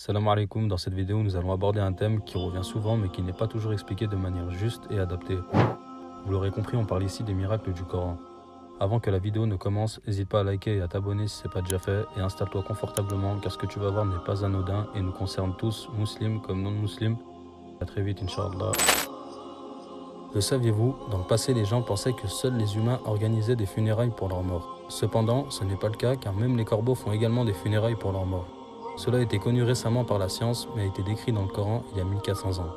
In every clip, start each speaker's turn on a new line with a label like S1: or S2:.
S1: Salam alaikum, dans cette vidéo nous allons aborder un thème qui revient souvent mais qui n'est pas toujours expliqué de manière juste et adaptée. Vous l'aurez compris, on parle ici des miracles du Coran. Avant que la vidéo ne commence, n'hésite pas à liker et à t'abonner si ce n'est pas déjà fait et installe-toi confortablement car ce que tu vas voir n'est pas anodin et nous concerne tous, musulmans comme non-musulmans. A très vite, Inch'Allah. Le saviez-vous, dans le passé les gens pensaient que seuls les humains organisaient des funérailles pour leurs morts. Cependant, ce n'est pas le cas car même les corbeaux font également des funérailles pour leurs morts. Cela a été connu récemment par la science, mais a été décrit dans le Coran il y a 1400 ans.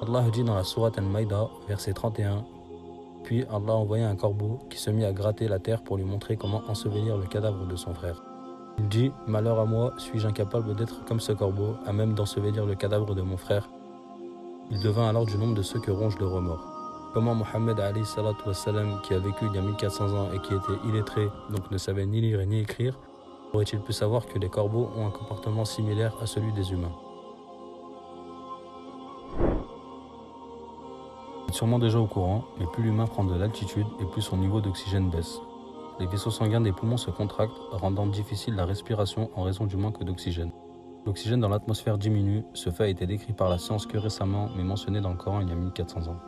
S1: Allah dit dans la sourate Al-Maïda, verset 31, « Puis Allah envoya un corbeau qui se mit à gratter la terre pour lui montrer comment ensevelir le cadavre de son frère. Il dit, « Malheur à moi, suis-je incapable d'être comme ce corbeau, à même d'ensevelir le cadavre de mon frère ?» Il devint alors du nombre de ceux que ronge le remords. Comment Mohammed alayhi salatu wassalam, qui a vécu il y a 1400 ans et qui était illettré, donc ne savait ni lire ni écrire, aurait-il pu savoir que les corbeaux ont un comportement similaire à celui des humains? Vous êtes sûrement déjà au courant, mais plus l'humain prend de l'altitude et plus son niveau d'oxygène baisse. Les vaisseaux sanguins des poumons se contractent, rendant difficile la respiration en raison du manque d'oxygène. L'oxygène dans l'atmosphère diminue, ce fait a été décrit par la science que récemment, mais mentionné dans le Coran il y a 1400 ans.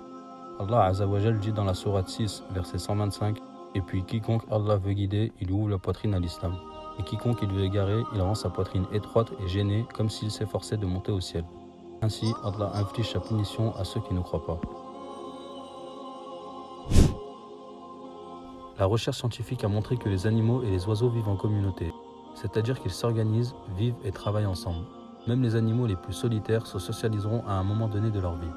S1: Allah Azza wa Jal dit dans la sourate 6, verset 125, « Et puis quiconque Allah veut guider, il ouvre la poitrine à l'islam. Et quiconque il veut égarer, il rend sa poitrine étroite et gênée, comme s'il s'efforçait de monter au ciel. Ainsi, Allah inflige sa punition à ceux qui ne croient pas. » La recherche scientifique a montré que les animaux et les oiseaux vivent en communauté, c'est-à-dire qu'ils s'organisent, vivent et travaillent ensemble. Même les animaux les plus solitaires se socialiseront à un moment donné de leur vie.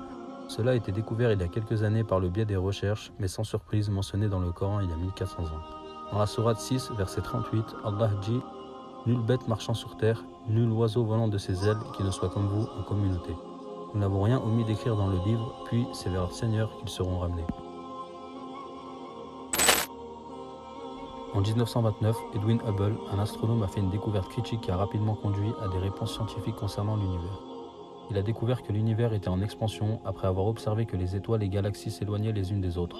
S1: Cela a été découvert il y a quelques années par le biais des recherches, mais sans surprise mentionnées dans le Coran il y a 1400 ans. Dans la sourate 6, verset 38, Allah dit « Nulle bête marchant sur terre, nul oiseau volant de ses ailes qui ne soit comme vous en communauté. Nous n'avons rien omis d'écrire dans le livre, puis c'est vers leur Seigneur qu'ils seront ramenés. » En 1929, Edwin Hubble, un astronome, a fait une découverte critique qui a rapidement conduit à des réponses scientifiques concernant l'univers. Il a découvert que l'univers était en expansion après avoir observé que les étoiles et galaxies s'éloignaient les unes des autres.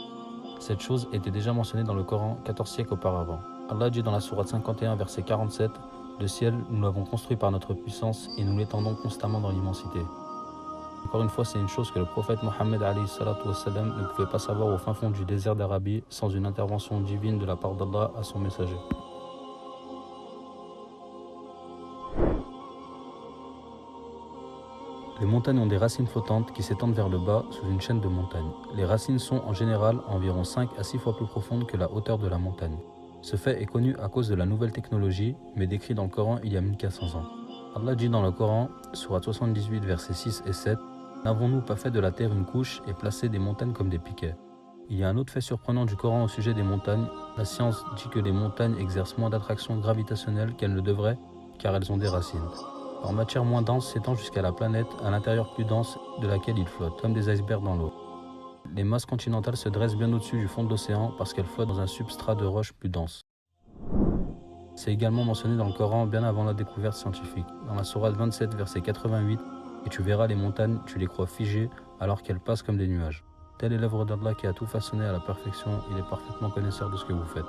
S1: Cette chose était déjà mentionnée dans le Coran 14 siècles auparavant. Allah dit dans la sourate 51, verset 47, « Le ciel, nous l'avons construit par notre puissance et nous l'étendons constamment dans l'immensité. » Encore une fois, c'est une chose que le prophète Mohammed alayhi salatu wassalam ne pouvait pas savoir au fin fond du désert d'Arabie sans une intervention divine de la part d'Allah à son messager. Les montagnes ont des racines flottantes qui s'étendent vers le bas sous une chaîne de montagnes. Les racines sont en général environ 5 à 6 fois plus profondes que la hauteur de la montagne. Ce fait est connu à cause de la nouvelle technologie, mais décrit dans le Coran il y a 1400 ans. Allah dit dans le Coran, sourate 78, versets 6 et 7, « N'avons-nous pas fait de la terre une couche et placé des montagnes comme des piquets ?» Il y a un autre fait surprenant du Coran au sujet des montagnes. La science dit que les montagnes exercent moins d'attraction gravitationnelle qu'elles ne devraient, car elles ont des racines. Leur matière moins dense s'étend jusqu'à la planète, à l'intérieur plus dense de laquelle ils flottent, comme des icebergs dans l'eau. Les masses continentales se dressent bien au-dessus du fond de l'océan parce qu'elles flottent dans un substrat de roche plus dense. C'est également mentionné dans le Coran bien avant la découverte scientifique. Dans la sourate 27, verset 88, « Et tu verras les montagnes, tu les crois figées, alors qu'elles passent comme des nuages. Telle est l'œuvre d'Allah qui a tout façonné à la perfection, il est parfaitement connaisseur de ce que vous faites. »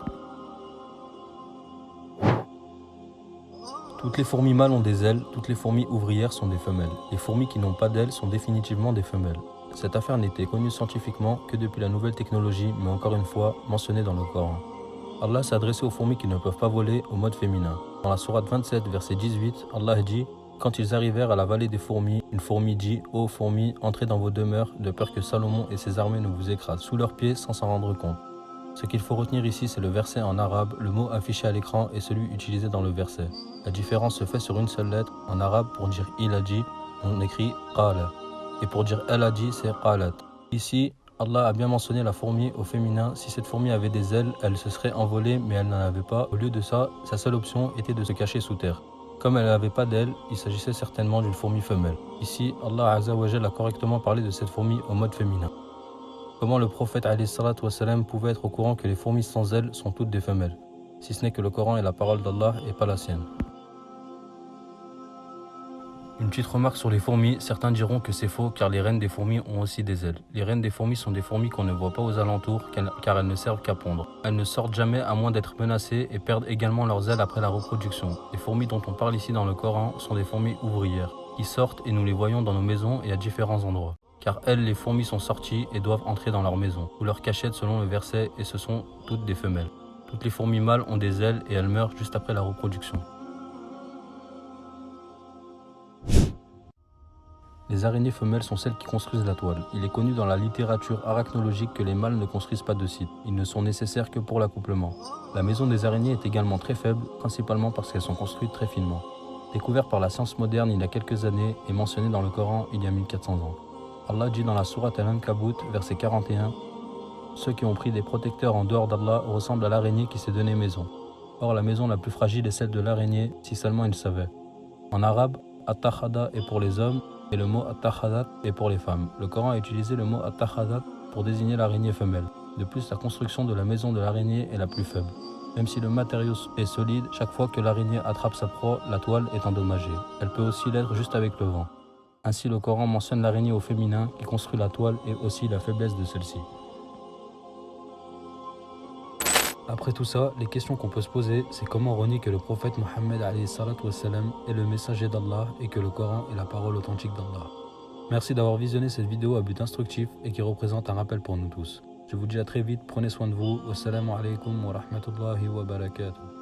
S1: Toutes les fourmis mâles ont des ailes, toutes les fourmis ouvrières sont des femelles. Les fourmis qui n'ont pas d'ailes sont définitivement des femelles. Cette affaire n'était connue scientifiquement que depuis la nouvelle technologie, mais encore une fois, mentionnée dans le Coran. Allah s'est adressé aux fourmis qui ne peuvent pas voler au mode féminin. Dans la sourate 27, verset 18, Allah dit « Quand ils arrivèrent à la vallée des fourmis, une fourmi dit « Ô fourmis, entrez dans vos demeures, de peur que Salomon et ses armées ne vous écrasent sous leurs pieds sans s'en rendre compte. » Ce qu'il faut retenir ici, c'est le verset en arabe, le mot affiché à l'écran est celui utilisé dans le verset. La différence se fait sur une seule lettre. En arabe, pour dire « il a dit », on écrit « qala ». Et pour dire « elle a dit », c'est « qalat ». Ici, Allah a bien mentionné la fourmi au féminin. Si cette fourmi avait des ailes, elle se serait envolée, mais elle n'en avait pas. Au lieu de ça, sa seule option était de se cacher sous terre. Comme elle n'avait pas d'ailes, il s'agissait certainement d'une fourmi femelle. Ici, Allah Azza wa Jal a correctement parlé de cette fourmi au mode féminin. Comment le prophète alayhi salatu wassalam pouvait être au courant que les fourmis sans ailes sont toutes des femelles, si ce n'est que le Coran est la parole d'Allah et pas la sienne. Une petite remarque sur les fourmis, certains diront que c'est faux car les reines des fourmis ont aussi des ailes. Les reines des fourmis sont des fourmis qu'on ne voit pas aux alentours car elles ne servent qu'à pondre. Elles ne sortent jamais à moins d'être menacées et perdent également leurs ailes après la reproduction. Les fourmis dont on parle ici dans le Coran sont des fourmis ouvrières, qui sortent et nous les voyons dans nos maisons et à différents endroits. Car elles, les fourmis, sont sorties et doivent entrer dans leur maison, ou leur cachette selon le verset, et ce sont toutes des femelles. Toutes les fourmis mâles ont des ailes et elles meurent juste après la reproduction. Les araignées femelles sont celles qui construisent la toile. Il est connu dans la littérature arachnologique que les mâles ne construisent pas de sites. Ils ne sont nécessaires que pour l'accouplement. La maison des araignées est également très faible, principalement parce qu'elles sont construites très finement. Découvert par la science moderne il y a quelques années et mentionné dans le Coran il y a 1400 ans. Allah dit dans la sourate Al-Ankabut, verset 41, « Ceux qui ont pris des protecteurs en dehors d'Allah ressemblent à l'araignée qui s'est donnée maison. Or la maison la plus fragile est celle de l'araignée, si seulement ils savaient. » En arabe, At-Takhada est pour les hommes et le mot At-Takhadat est pour les femmes. Le Coran a utilisé le mot At-Takhadat pour désigner l'araignée femelle. De plus, la construction de la maison de l'araignée est la plus faible. Même si le matériau est solide, chaque fois que l'araignée attrape sa proie, la toile est endommagée. Elle peut aussi l'être juste avec le vent. Ainsi, le Coran mentionne l'araignée au féminin qui construit la toile et aussi la faiblesse de celle-ci. Après tout ça, les questions qu'on peut se poser, c'est comment renier que le prophète Mohammed est le messager d'Allah et que le Coran est la parole authentique d'Allah. Merci d'avoir visionné cette vidéo à but instructif et qui représente un rappel pour nous tous. Je vous dis à très vite, prenez soin de vous. Wassalamu alaikum wa rahmatullahi wa barakatuh.